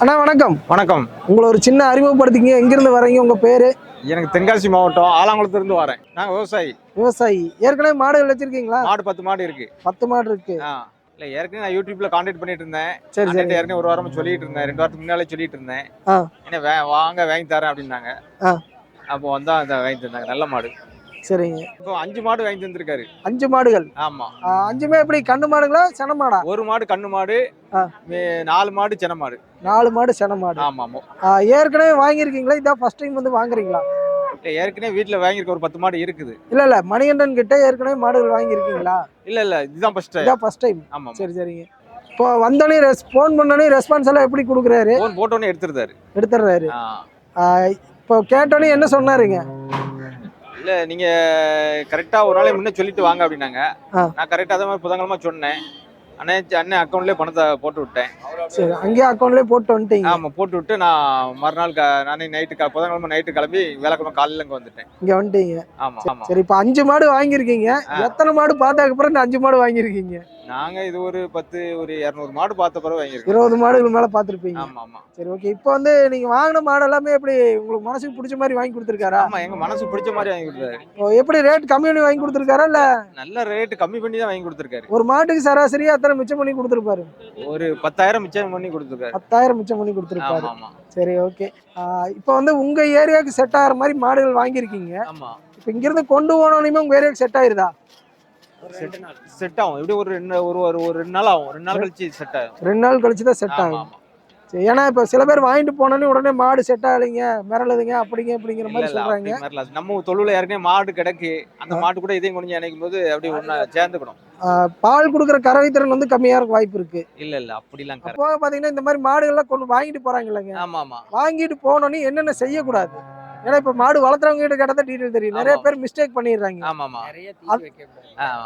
அண்ணா வணக்கம். வணக்கம். உங்களை ஒரு சின்ன அறிமுகப்படுத்திங்க, எங்கிருந்து வரீங்க, உங்க பேரு? எனக்கு தென்காசி மாவட்டம் ஆலங்குளத்திலிருந்து வரேன். நாங்கள் விவசாயி. விவசாயி. ஏற்கனவே மாடுகள் வச்சிருக்கீங்களா? மாடு 10 மாடு இருக்கு. 10 மாடு இருக்கு. இல்ல ஏற்கனவே நான் யூடியூப்ல கான்டாக்ட் பண்ணிட்டு இருந்தேன். சரி சரி. ஏற்கனவே ஒரு வாரமா சொல்லிட்டு இருந்தேன், 2 வாரத்துக்கு முன்னாலே சொல்லிட்டு இருந்தேன். என்ன வாங்க வாங்கி தரேன் அப்படின்னாங்க. அப்போ வந்தா அதை வாங்கி தந்தாங்க. நல்ல மாடு. சரிங்க. இப்போ 5 மாடு வாங்கி தந்திருக்காரு. 5 மாடுகள்? ஆமா. 5மே எப்படி கண்ணு மாடுங்களா சென மாடா? ஒரு மாடு கண்ணு மாடு, 4 மாடு சென மாடு. 4 மாடு சென மாடு. ஆமா. ஏற்கனவே வாங்கியிருக்கீங்களா? இதான் ஃபர்ஸ்ட் டைம் வந்து வாங்குறீங்களா? இல்ல ஏற்கனவே வீட்டுல வாங்கியிருக்க ஒரு 10 மாடு இருக்குது. இல்ல மணிகண்டன் கிட்ட ஏற்கனவே மாடுகள் வாங்கியிருக்கீங்களா? இல்ல இதுதான் ஃபர்ஸ்ட் டைம். இதான் ஃபர்ஸ்ட் டைம். ஆமா. சரி சரிங்க. இப்போ வந்தோடனே ஃபோன் பண்ணோடனே ரெஸ்பான்ஸ் எல்லாம் எப்படி கொடுக்குறாரு? ஃபோன் போட்டோன்னே எடுத்துறாரு. இப்போ கேட்டோடனே என்ன சொன்னாருங்க? இல்ல நீங்க கரெக்டா ஒரு நாளை முன்ன சொல்லிட்டு வாங்க அப்படின்னாங்க. நான் கரெக்டா அதே மாதிரி புதன்கிழமை சொன்னேன். அண்ணன் அக்கௌண்ட்லயே பணத்தை போட்டு விட்டேன். சரி, அங்கேயே அக்கௌண்ட்லயே போட்டு வந்துட்டீங்க? ஆமா, போட்டு விட்டு நான் மறுநாள் நானே நைட்டு புதன்கிழமை நைட்டு கிளம்பி வேலைக்கிழமை காலையில இங்க வந்துட்டேன். இங்க வந்துட்டீங்க? ஆமா. சரி, இப்போ 5 மாடு வாங்கியிருக்கீங்க. எத்தனை மாடு பார்த்ததுக்கு அப்புறம் இந்த 5 மாடு வாங்கியிருக்கீங்க? நாங்க இது ஒரு 200 மாடு பார்த்த பிறகு வாங்கியிருக்கோம். 20 மாடுகள் மேல பார்த்துருப்பீங்க. ஆமா. சரி, ஓகே. இப்போ வந்து நீங்க வாங்கின மாடு எல்லாமே எப்படி உங்களுக்கு மனசுக்கு பிடிச்ச மாதிரி வாங்கி கொடுத்துருக்காரா? ஆமா, எங்க மனசுக்கு பிடிச்ச மாதிரி வாங்கி கொடுத்தாரு. எப்படி ரேட் கம்மி பண்ணி வாங்கி கொடுத்துருக்காரா இல்ல? நல்ல ரேட் கம்மி பண்ணி தான் வாங்கி கொடுத்துருக்காரு. ஒரு மாட்டுக்கு சராசரியா எத்தனை மிச்சம் பண்ணி கொடுத்துருப்பாரு? ஒரு 10,000 மிச்சம் பண்ணி கொடுத்துருக்காரு. 10,000 மிச்சம் பண்ணி கொடுத்துருப்பாரு. ஆமா. சரி, ஓகே. இப்போ வந்து உங்க ஏரியாவுக்கு செட் ஆகிற மாதிரி மாடுகள் வாங்கியிருக்கீங்க. ஆமா. இப்போ இங்கிருந்து கொண்டு போனோனையுமே உங்க ஏரியாவுக்கு செட் ஆயிருதா? செட் ஆகும். எப்படி ஒரு 2 நாள் ஆகும். 2 நாள் கழிச்சு செட் ஆகும். 2 நாள் கழிச்சு தான் செட் ஆகும். சரி, ஏன்னா இப்போ சில பேர் வாங்கிட்டு போனோன்னே உடனே மாடு செட் ஆகலைங்க, மிரளுதுங்க, அப்படிங்கிற மாதிரி சொல்றாங்க. நம்ம தொழுவுல ஏற்கனவே மாடு கிடக்கு. அந்த மாட்டு கூட இதையும் கொஞ்சம் இணைக்கும் போது அப்படியே ஒண்ணா சேர்ந்துக்கணும். பால் கொடுக்குற கறவை திறன் வந்து கம்மியா இருக்க வாய்ப்பு இருக்கு. இல்ல அப்படிலாம் அப்போ பாத்தீங்கன்னா இந்த மாதிரி மாடுகள்லாம் கொண்டு வாங்கிட்டு போறாங்க இல்லைங்க? ஆமா. வாங்கிட்டு போனோன்னே என்னென்ன செய்யக்கூடாது? ஏன்னா இப்ப மாடு வளர்த்துறவங்க கிட்ட கேட்டா டீடைல் தெரியும். நிறைய பேர் மிஸ்டேக் பண்ணிடுறாங்க. ஆமா.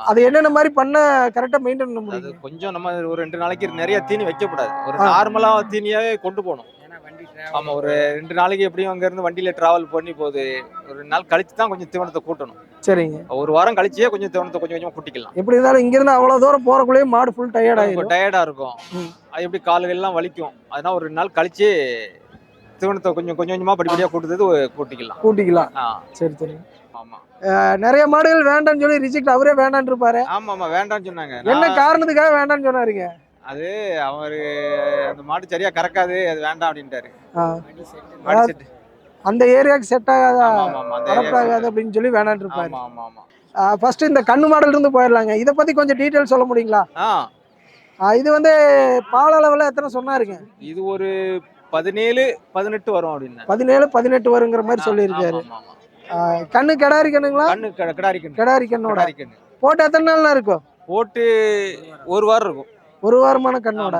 அது என்னென்ன மாதிரி பண்ண கரெக்டா மெயின்டைன் பண்ண முடியும்? அது கொஞ்சம் நம்ம ஒரு 2 நாளைக்கு நிறைய தீனி வைக்கக்கூடாது. ஒரு நார்மலா தீனியாவே கொண்டு போகணும். ஆமா, ஒரு 2 நாளைக்கு எப்படியும் அங்க இருந்து வண்டியில டிராவல் பண்ணி போகுது. ஒரு 2 நாள் கழிச்சு தான் கொஞ்சம் தீவனத்தை கூட்டணும். சரிங்க. ஒரு வாரம் கழிச்சே கொஞ்சம் தீவனத்தை கொஞ்சமா கூட்டிக்கலாம். எப்படி இருந்தாலும் இங்க இருந்து அவ்வளவு தூரம் போறக்குள்ளேயே மாடு ஃபுல் டயர்டா இருக்கும். அது எப்படி கால்கள் எல்லாம் வலிக்கும். அதனால ஒரு 2 நாள் கழிச்சு தீவனத்தை கொஞ்சமா படிப்படியா கூட்டிக்கலாம். சரி. ஆமா. நிறைய மாடுகள் வேண்டாம்னு சொல்லி ரிஜெக்ட் அவரே வேண்டான்னு இருப்பாரு. ஆமா, வேண்டாம்னு சொன்னாங்க. என்ன காரணத்துக்காக வேண்டாம்னு சொன்னாருங்க? அது அவரு அந்த மாடு சரியா கறக்காது, அது வேண்டாம் அப்படின்ட்டாரு. அந்த ஏரியாக்கு செட் ஆகாதா, வளர்ப்பாகாது அப்படின்னு சொல்லி வேண்டான்னு இருப்பாரு. ஆமா. ஃபர்ஸ்ட் இந்த கண்ணு மாடல் இருந்து போயிடலாங்க. இதை பத்தி கொஞ்சம் டீட்டெயில் சொல்ல முடியுங்களா? இது வந்து பால் அளவுல எத்தனை சொன்னாருங்க? இது ஒரு 17-18 வரும் அப்படின்னு. 17-18 வருங்கிற மாதிரி சொல்லியிருக்காரு. கண்ணு கிடாரி கண்ணுங்களா? கிடாரி கண்ணோட போட்டு எத்தனை நாள்னா இருக்கும்? போட்டு ஒரு வாரம் இருக்கும். ஒரு வாரமான கண்ணோட.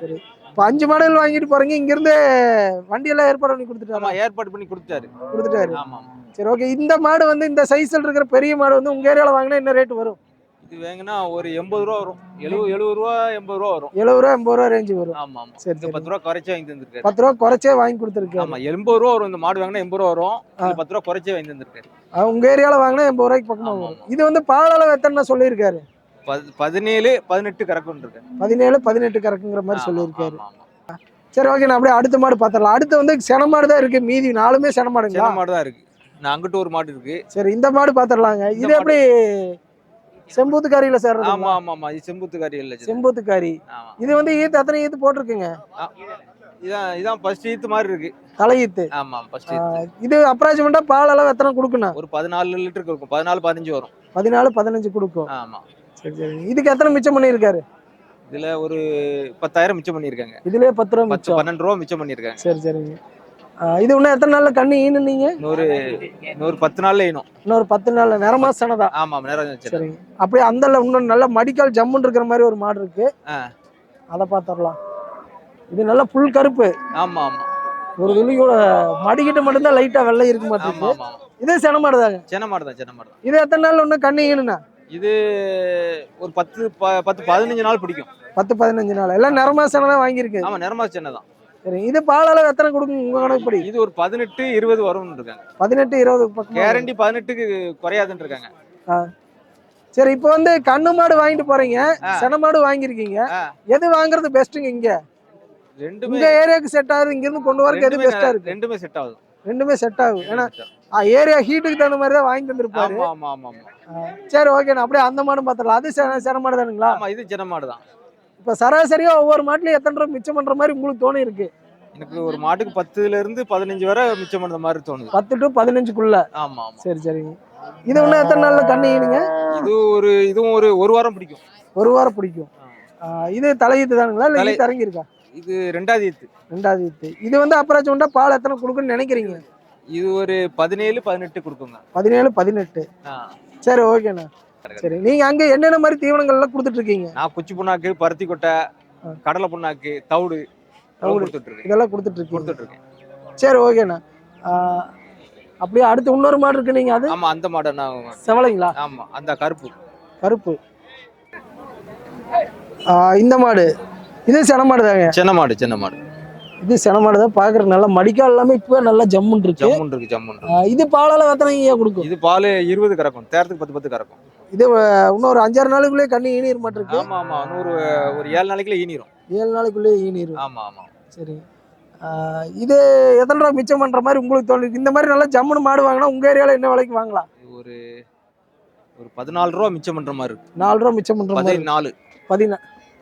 சரி, இப்போ 5 மாடுகள் வாங்கிட்டு போறீங்க. இங்க இருந்து வண்டி எல்லாம் ஏற்பாடு பண்ணி கொடுத்துட்டாரா? ஏற்பாடு பண்ணி கொடுத்துட்டாரு. சரி, ஓகே. இந்த மாடு வந்து இந்த சைஸ்ல இருக்கிற பெரிய மாடு வந்து உங்க ஏரியால வாங்கினா என்ன ரேட் வரும்? இது வாங்கினா ஒரு 80 ரூபா வரும். 70 ரூபா 80 ரூபா வரும். 70 ரூபா 80 ரூபா ரேஞ்ச் வரும். ஆமா. சரி, 10 ரூபா குறைச்சே வாங்கி தந்திருக்காரு. 10 ரூபா குறைச்சே வாங்கி கொடுத்துருக்காரு. ஆமா, 80 ரூபா வரும். இந்த மாடு வாங்கினா 80 ரூபா வரும். 10 ரூபா குறைச்சே வாங்கி தந்திருக்காரு. உங்க ஏரியால வாங்கினா 80 ரூபாய்க்கு பக்கமா வரும். இது வந்து பால் அளவு எத்தனை சொல்லியிருக்காரு? 17-18 கறக்குன்னு இருக்கு. 17-18 கறக்குங்கிற மாதிரி சொல்லியிருக்காரு. சரி, ஓகே. நான் அப்படியே அடுத்த மாடு பாத்திரலாம். அடுத்து வந்து சென மாடு தான் இருக்கு. மீதி 4மே சென மாடுங்களா? சென மாடு தான் இருக்கு. நான் அங்கிட்டு ஒரு மாடு இருக்கு. சரி, இந்த மாடு பாத்திரலாங்க. இது எப்படி செம்பூத்துக்காரியில சேர்றது? ஆமா. இது செம்பூத்துக்காரி இல்ல. செம்பூத்துக்காரி. இது வந்து ஈத்து எத்தனை ஈத்து போட்டிருக்குங்க? இதான் ஃபர்ஸ்ட் ஈத்து மாதிரி இருக்கு. தலையீத்து. ஆமா, ஃபர்ஸ்ட் ஈத்து. இது அப்ராக்சிமேட்டா பால் அளவு எத்தனை கொடுக்கணும்? ஒரு 14 லிட்டருக்கு இருக்கும். 14-15 வரும். 14-15 கொடுக்கும். ஆமா. சரி. இதுக்கு எத்தனை மிச்சம் பண்ணியிருக்காரு? இதுல ஒரு 10,000 மிச்சம் பண்ணிருக்காங்க. இதுலயே 10 ரூபா மிச்சம். 12 ரூபா மிச்சம் பண்ணிருக்காங்க. சரிங்க. இது இன்னும் எத்தனை நாள்ல கண்ணு ஈனுனீங்க? இன்னொரு 10 நாள்ல ஈனும். இன்னொரு 10 நாள்ல நேரமா சனதா? ஆமா, நேரம். சரிங்க. அப்படியே அந்தல இன்னும் நல்ல மடிக்கால் ஜம்முன்னு இருக்கிற மாதிரி ஒரு மாடு இருக்கு. அத பாத்துறலாம். இது நல்ல புல் கருப்பு. ஆமா. ஒரு துளியோட மடிக்கிட்ட மட்டும் தான் லைட்டா வெள்ளை இருக்கு மாட்டேங்குது. இதே சென மாடு தாங்க. சென மாடு தான். இது எத்தனை நாள் இன்னும் கண்ணு ஈனுனா? இது ஒரு 10-15 நாள் பிடிக்கும். 10-15 நாள். எல்லாம் நிறமா சென தான் வாங்கியிருக்கு. ஆமா, நிறமா சென தான். சரி, இது பால் அளவு எத்தனை கொடுக்கும் உங்க கணக்குப்படி? இது ஒரு 18-20 வரும்னு இருக்காங்க. 18-20 பக்கம். கேரண்டி 18க்கு குறையாதுன்னு இருக்காங்க. சரி, இப்போ வந்து கண்ணு மாடு வாங்கிட்டு போறீங்க, சென மாடு வாங்கியிருக்கீங்க. எது வாங்குறது பெஸ்ட்டுங்க இங்க? ரெண்டுமே உங்க ஏரியாக்கு செட் ஆகுது, இங்க இருந்து கொண்டு வரக்கு எது பெஸ்டா இருக்கு? ரெண்டுமே செட் ஆகுது. ரெண்டுமே செட் ஆகும். ஏன்னா ஏரியா ஹீட்டுக்கு தகுந்த மாதிரி தான் வாங்கி தந்திருப்பாரு. ஆமா ஆமா ஆமா ஆமா. சரி ஓகேண்ணா, அப்படியே அந்த மாடும் பாத்திரலாம். அது சென மாடு தானுங்களா? ஆமா, இது ஜன மாடு தான். இப்ப சராசரியா ஒவ்வொரு மாட்டுலயும் எத்தனை ரூபாய் மிச்சம் பண்ற மாதிரி உங்களுக்கு தோணி இருக்கு? எனக்கு ஒரு மாட்டுக்கு 10ல இருந்து 15 வரை மிச்சம் பண்ற மாதிரி தோணுது. 10 to 15க்குள்ள. ஆமா ஆமா. சரி சரிங்க. இது இன்னும் எத்தனை நாள்ல கண்ணு ஈனுங்க? இதுவும் ஒரு வாரம் பிடிக்கும். ஒரு வாரம் பிடிக்கும். இது தலையீத்து தானுங்களா இல்ல இது இறங்கி இருக்கா? இது ரெண்டாவது ஈத்து. ரெண்டாவது ஈத்து. இது வந்து அப்புறம் சொன்னா பால் எத்தனை கொடுக்குன்னு நினைக்கிறீங்க? இது ஒரு 17 18 கொடுக்குங்க. 17 18. சரி ஓகேண்ணா. சரி, நீங்க அங்க என்னென்ன மாதிரி தீவனங்கள் எல்லாம் கொடுத்துட்டு இருக்கீங்க? நான் குச்சி புண்ணாக்கு, பருத்தி கொட்டை, கடலை புண்ணாக்கு, தவிடு கொடுத்துட்டு இருக்கேன். இதெல்லாம் கொடுத்துட்டு இருக்கேன். சரி ஓகேண்ணா. அப்படியே அடுத்து இன்னொரு மாடு இருக்கு, நீங்க அது? ஆமா, அந்த மாடு நான் செவலைங்களா? ஆமா, அந்த கருப்பு. இந்த மாடு இது சென மாடு தாங்க. சின்ன மாடு இது சென மாடு தான். பாக்குறது நல்லா மடிக்கால் எல்லாமே இப்ப நல்லா ஜம்முன்னு இருக்கு. இது பாலால எத்தனை கொடுக்கும்? இது பால் 20 கறக்கும். தேரத்துக்கு 10 கறக்கும். இது இன்னொரு 5-6 நாளுக்குள்ளே கண்ணி ஈனிர மாட்டிருக்கு. ஆமா ஆமா, ஒரு 7 நாளைக்குள்ள ஈனிரும். 7 நாளைக்குள்ளே ஈனிரும். ஆமா ஆமா. சரி, இது எத்தனை ரூபா மிச்சம் பண்ற மாதிரி உங்களுக்கு தோணுது? இந்த மாதிரி நல்லா ஜம்முன்னு மாடு வாங்கினா உங்க ஏரியால என்ன விலைக்கு வாங்கலாம்? ஒரு 14 ரூபா மிச்சம் பண்ற மாதிரி இருக்கு. 4 ரூபா மிச்சம் பண்ற மாதிரி.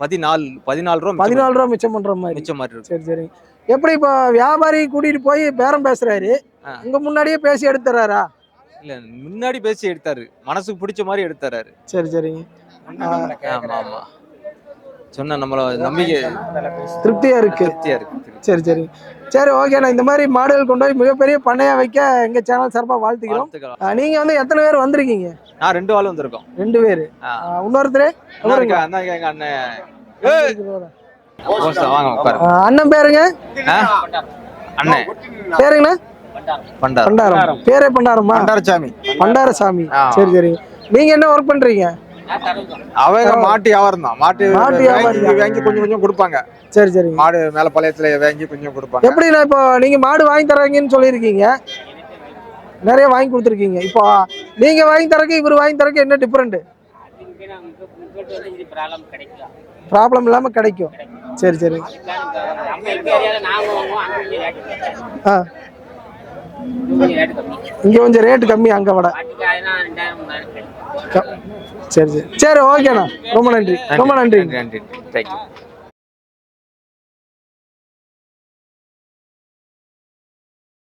14 ரூபா மிச்சம் பண்ற மாதிரி இருக்கு. சரி சரி. எப்படி இப்ப வியாபாரி கூட்டிட்டு போய் பேரம் பேசுறாரு, உங்க முன்னாடியே பேசி எடுத்துறாரா? இல்ல, முன்னாடி பேசி எடுத்தாரு, மனசுக்கு பிடிச்ச மாதிரி எடுத்தாரு. சரி சரிங்க. ஆமா ஆமா, சொன்ன நம்மள நம்பிக்கை திருப்தியா இருக்கு. சரி சரி சரி ஓகேண்ணா. இந்த மாதிரி மாடுகள் கொண்டு போய் மிகப்பெரிய பண்ணையா வைக்க எங்க சேனல் சார்பா வாழ்த்துக்கிறோம். நீங்க வந்து எத்தனை பேர் வந்திருக்கீங்க? நான் 2 ஆள் வந்திருக்கோம். 2 பேரு. இன்னொருத்தர் எங்க அண்ணன் பேருங்க? அண்ணன் பேருங்கண்ணா? பண்டாரம். பேரே பண்டாரமா? பண்டாரசாமி. சரி சரி. நீங்க என்ன ஒர்க் பண்றீங்க? அவங்க மாட்டு வியாபாரம் தான். மாட்டு வியாபாரம் வாங்கி கொஞ்சம் கொடுப்பாங்க. சரி சரி. மாடு மேல பாளையத்துல வாங்கி கொஞ்சம் கொடுப்பாங்க. எப்படின்னா இப்போ நீங்க மாடு வாங்கி தரீங்கன்னு சொல்லியிருக்கீங்க, நிறைய வாங்கி கொடுத்துருக்கீங்க. இப்போ நீங்க வாங்கி தரக்கு இவர் வாங்கி தரக்கு என்ன டிஃபரெண்ட்? ப்ராப்ளம் இல்லாம கிடைக்கும். சரி சரி. இங்க கொஞ்சம் ரேட்டு கம்மி, அங்க விட. சரி சரி சரி ஓகேண்ணா. ரொம்ப நன்றி.